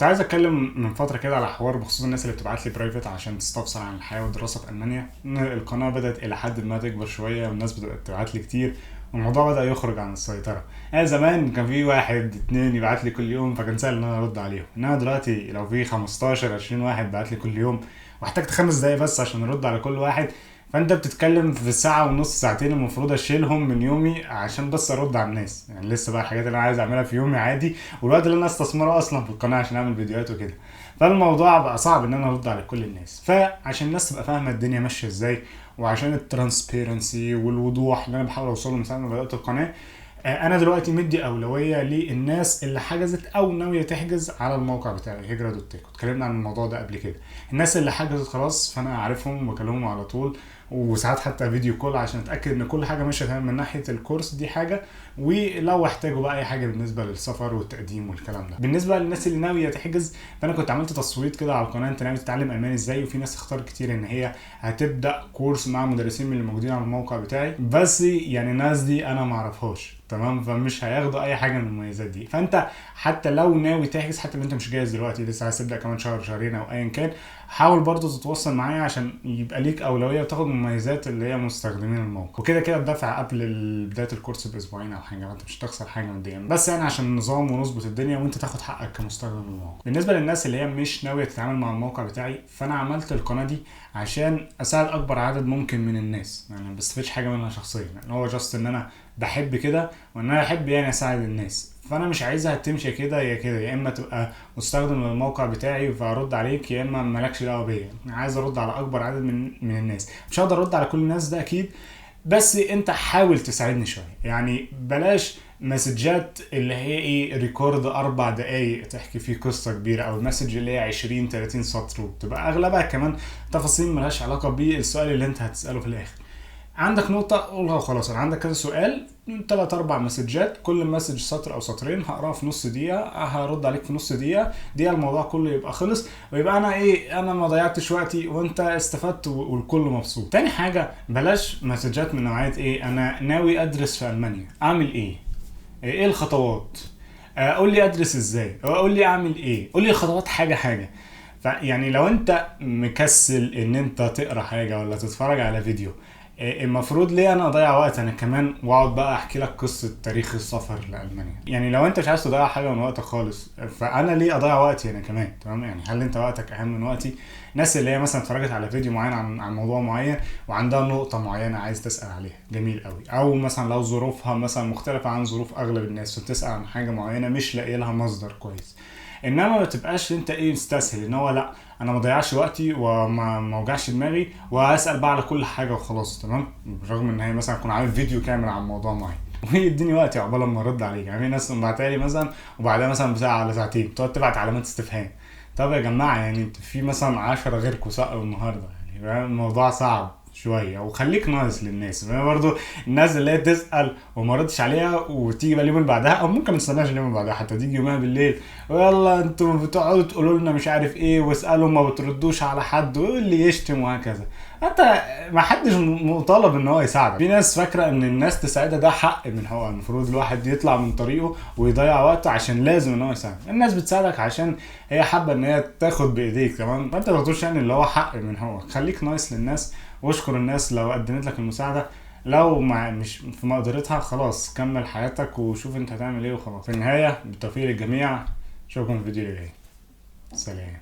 كنت عايز اتكلم من فتره كده على حوار بخصوص الناس اللي بتبعت لي برايفت عشان تستفسر عن الحياه والدراسه في المانيا. ان القناه بدات الى حد ما تكبر شويه والناس بدات تبعت لي كتير، والموضوع بدا يخرج عن السيطره. انا زمان كان في واحد اتنين يبعت لي كل يوم فكان سهل ان انا ارد عليهم، انما دلوقتي لو في 15 20 واحد بعت لي كل يوم واحتجت 5 دقايق بس عشان ارد على كل واحد، فانت بتتكلم في ساعة ونص ساعتين المفروض اشيلهم من يومي عشان بس ارد على الناس. يعني لسه بقى الحاجات اللي انا عايز اعملها في يومي عادي، والوقت اللي انا استثمره اصلا في القناة عشان اعمل فيديوهات وكده. فالموضوع بقى صعب ان انا ارد على كل الناس، فعشان الناس تبقى فاهمة الدنيا ماشية ازاي، وعشان الترانسبيرنسي والوضوح اللي انا بحاول اوصله من ساعة ما بدأت القناة، انا دلوقتي مدي اولويه للناس اللي حجزت او ناويه تحجز على الموقع بتاعي هجره دوت تك. اتكلمنا عن الموضوع ده قبل كده. الناس اللي حجزت خلاص فانا عارفهم وبكلمهم على طول، وساعات حتى فيديو كول عشان اتاكد ان كل حاجه ماشيه تمام من ناحيه الكورس دي حاجه، ولو احتاجوا بقى اي حاجه بالنسبه للسفر والتقديم والكلام ده. بالنسبه للناس اللي ناويه تحجز، فانا كنت عملت تصويت كده على القناه، انت ناوي تتعلم الماني ازاي؟ وفي ناس اختارت كتير ان هي هتبدا كورس مع مدرسين من اللي موجودين على الموقع بتاعي، بس يعني الناس دي انا ما اعرفهاش تمام، فمش هياخدوا اي حاجه من المميزات دي. فانت حتى لو ناوي تحجز، حتى لو انت مش جاهز دلوقتي لسه عايز تبدا كمان شهر شهرين او ايا كان، حاول برضو تتواصل معايا عشان يبقى ليك اولويه وتاخد مميزات اللي هي مستخدمين الموقع. وكده كده بدفع قبل بدايه الكورس باسبوعين او حاجه، فانت مش هتخسر حاجه ماديا، بس يعني عشان النظام ونظبط الدنيا وانت تاخد حقك كمستخدم الموقع. بالنسبه للناس اللي هي مش ناويه تتعامل مع الموقع بتاعي، فانا عملت القناه دي عشان اساعد اكبر عدد ممكن من الناس. يعني ما بستفيدش حاجه منها شخصيا، يعني هو جاست ان انا بحب كده وان انا احب يعني اساعد الناس. فانا مش عايزها تمشي كده يا كده، يا اما تبقى مستخدم للموقع بتاعي فارد عليك، يا اما مالكش دعوه بيا. انا عايز ارد على اكبر عدد من الناس. مش هقدر ارد على كل الناس ده اكيد، بس انت حاول تساعدني شويه. يعني بلاش مسجات اللي هي ايه ريكورد 4 دقايق تحكي فيه قصه كبيره، او المسج اللي هي 20 30 سطر وبتبقى اغلبها كمان تفاصيل ملهاش علاقه بالسؤال اللي انت هتساله في الاخر. عندك نقطة قولها وخلاص. انا عندك كذا سؤال، 3 4 مسجات، كل مسج سطر او سطرين، هقراها في نص دقيقة، هرد عليك في نص دقيقة، الموضوع كله يبقى خلص، ويبقى انا ما ضيعتش وقتي وانت استفدت والكل مبسوط. تاني حاجة، بلاش مسجات من نوعية ايه انا ناوي ادرس في المانيا، اعمل ايه الخطوات، قول لي ادرس ازاي، قول لي اعمل ايه، قول لي الخطوات حاجة حاجة. فيعني لو انت مكسل ان انت تقرا حاجه ولا تتفرج على فيديو، المفروض ليه انا اضيع وقت انا كمان واقعد بقى احكي لك قصه تاريخ السفر لالمانيا؟ يعني لو انت مش عايز تضيع حاجه من وقتك خالص، فانا ليه اضيع وقتي انا كمان؟ تمام، يعني هل انت وقتك اهم من وقتي؟ الناس اللي هي مثلا اتفرجت على فيديو معين عن موضوع معين وعندها نقطه معينه عايز تسال عليها، جميل قوي. او مثلا لو ظروفها مثلا مختلفه عن ظروف اغلب الناس فبتسال عن حاجه معينه مش لاقي لها مصدر كويس. انما ما تبقاش انت مستسهل ان هو لا انا ما ضيعش وقتي وما اوجعش دماغي واسال بقى على كل حاجه وخلاص، تمام، رغم ان هي مثلا اكون عامل فيديو كامل عن موضوع معين ويديني وقتي عقبال ما ارد عليك. يعني في ناس بعتها لي مثلا وبعدها مثلا بساعه ولا ساعتين تقعد تبعت علامات استفهام. طب يا جماعه، يعني انت في مثلا 10 غيركم سألوا النهارده، يعني فاهم الموضوع صعب شويه. وخليك ناقص للناس، فاهم؟ برضو الناس اللي هي تسال وما ردش عليها وتيجي بقى اليوم اللي بعدها، او ممكن ما تستناش اليوم اللي بعدها، حتى تيجي يومها بالليل ويلا انتوا بتقعدوا تقولوا لنا مش عارف ايه واسالوا ما بتردوش على حد واللي يشتم وهكذا. انت ما حدش مطالب ان هو يساعدك. في ناس فاكره ان الناس تساعدها ده حق من هو، المفروض الواحد يطلع من طريقه ويضيع وقته عشان لازم ان هو يساعدك. الناس بتساعدك عشان هي حابه ان هي تاخد بايديك، تمام، فانت ما تاخدوش يعني اللي هو حق من هو. خليك نايس للناس واشكر الناس لو قدمت لك المساعده. لو مش في مقدرتها خلاص كمل حياتك وشوف انت هتعمل ايه وخلاص. في النهايه بالتوفيق للجميع، اشوفكم في الفيديو اللي جاي. سلام.